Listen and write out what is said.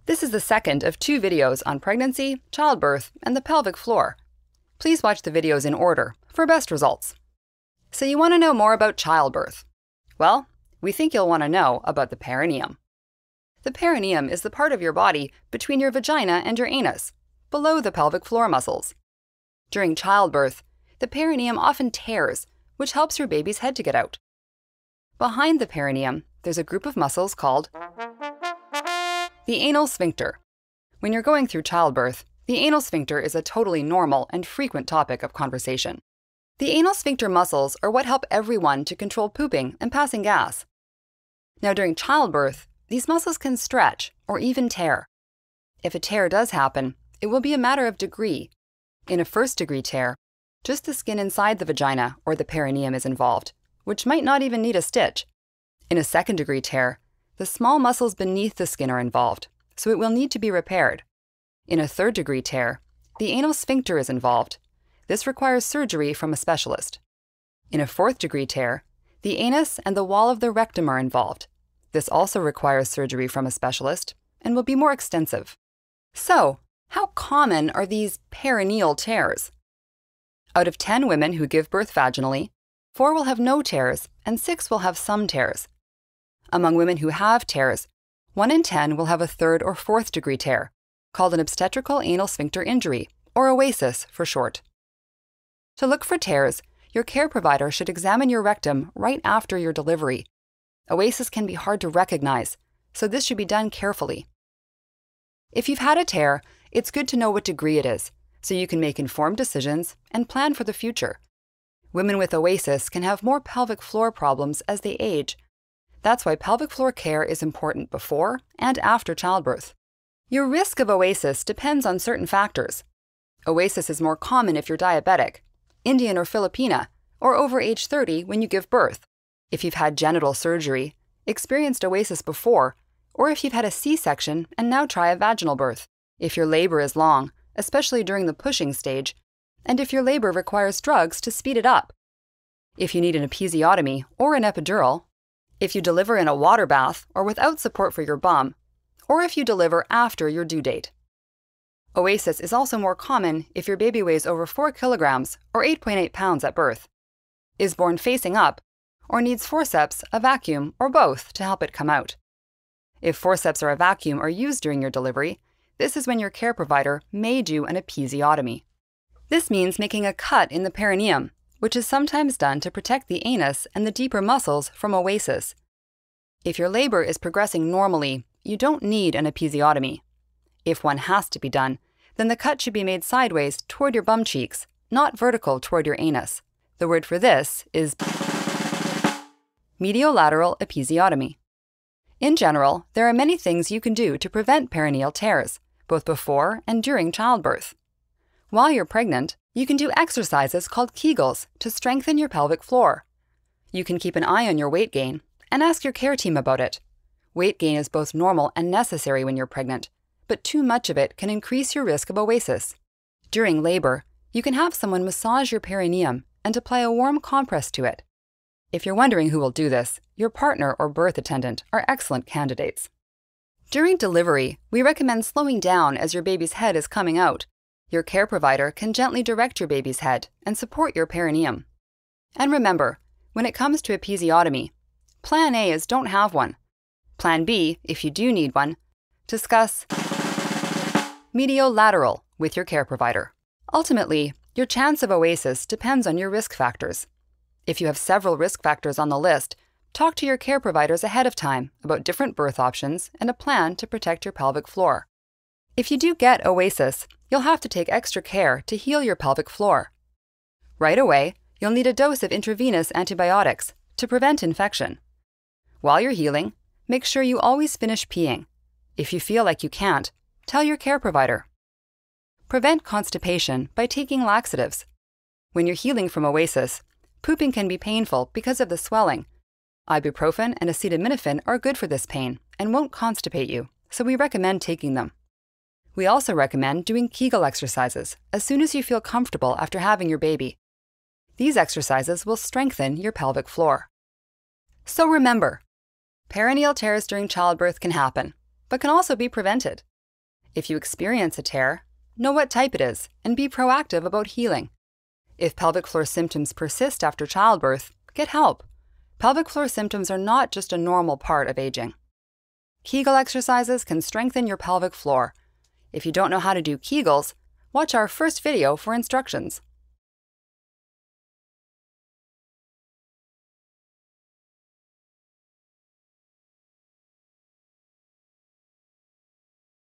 This is the second of 2 videos on pregnancy, childbirth, and the pelvic floor. Please watch the videos in order for best results. So you want to know more about childbirth? Well, we think you'll want to know about the perineum. The perineum is the part of your body between your vagina and your anus, below the pelvic floor muscles. During childbirth, the perineum often tears, which helps your baby's head to get out. Behind the perineum, there's a group of muscles called the anal sphincter. When you're going through childbirth, the anal sphincter is a totally normal and frequent topic of conversation. The anal sphincter muscles are what help everyone to control pooping and passing gas. Now, during childbirth, these muscles can stretch or even tear. If a tear does happen, it will be a matter of degree. In a first-degree tear, just the skin inside the vagina or the perineum is involved, which might not even need a stitch. In a second-degree tear, the small muscles beneath the skin are involved, so it will need to be repaired. In a third-degree tear, the anal sphincter is involved. This requires surgery from a specialist. In a fourth-degree tear, the anus and the wall of the rectum are involved. This also requires surgery from a specialist and will be more extensive. So, how common are these perineal tears? Out of 10 women who give birth vaginally, 4 will have no tears and 6 will have some tears. Among women who have tears, 1 in 10 will have a third or fourth degree tear, called an obstetrical anal sphincter injury, or OASIS for short. To look for tears, your care provider should examine your rectum right after your delivery. OASIS can be hard to recognize, so this should be done carefully. If you've had a tear, it's good to know what degree it is, so you can make informed decisions and plan for the future. Women with OASIS can have more pelvic floor problems as they age. That's why pelvic floor care is important before and after childbirth. Your risk of OASIS depends on certain factors. OASIS is more common if you're diabetic, Indian or Filipina, or over age 30 when you give birth. If you've had genital surgery, experienced OASIS before, or if you've had a C-section and now try a vaginal birth. If your labor is long, especially during the pushing stage, and if your labor requires drugs to speed it up. If you need an episiotomy or an epidural, if you deliver in a water bath or without support for your bum, or if you deliver after your due date. OASIS is also more common if your baby weighs over 4 kilograms or 8.8 pounds at birth, is born facing up, or needs forceps, a vacuum, or both to help it come out. If forceps or a vacuum are used during your delivery, this is when your care provider may do an episiotomy. This means making a cut in the perineum, which is sometimes done to protect the anus and the deeper muscles from OASIS. If your labor is progressing normally, you don't need an episiotomy. If one has to be done, then the cut should be made sideways toward your bum cheeks, not vertical toward your anus. The word for this is mediolateral episiotomy. In general, there are many things you can do to prevent perineal tears, both before and during childbirth. While you're pregnant, you can do exercises called Kegels to strengthen your pelvic floor. You can keep an eye on your weight gain and ask your care team about it. Weight gain is both normal and necessary when you're pregnant, but too much of it can increase your risk of OASIS. During labor, you can have someone massage your perineum and apply a warm compress to it. If you're wondering who will do this, your partner or birth attendant are excellent candidates. During delivery, we recommend slowing down as your baby's head is coming out. Your care provider can gently direct your baby's head and support your perineum. And remember, when it comes to episiotomy, Plan A is don't have one. Plan B, if you do need one, discuss mediolateral with your care provider. Ultimately, your chance of OASIS depends on your risk factors. If you have several risk factors on the list, talk to your care providers ahead of time about different birth options and a plan to protect your pelvic floor. If you do get OASIS, you'll have to take extra care to heal your pelvic floor. Right away, you'll need a dose of intravenous antibiotics to prevent infection. While you're healing, make sure you always finish peeing. If you feel like you can't, tell your care provider. Prevent constipation by taking laxatives. When you're healing from OASIS, pooping can be painful because of the swelling. Ibuprofen and acetaminophen are good for this pain and won't constipate you, so we recommend taking them. We also recommend doing Kegel exercises as soon as you feel comfortable after having your baby. These exercises will strengthen your pelvic floor. So remember, perineal tears during childbirth can happen, but can also be prevented. If you experience a tear, know what type it is and be proactive about healing. If pelvic floor symptoms persist after childbirth, get help. Pelvic floor symptoms are not just a normal part of aging. Kegel exercises can strengthen your pelvic floor. If you don't know how to do Kegels, watch our first video for instructions.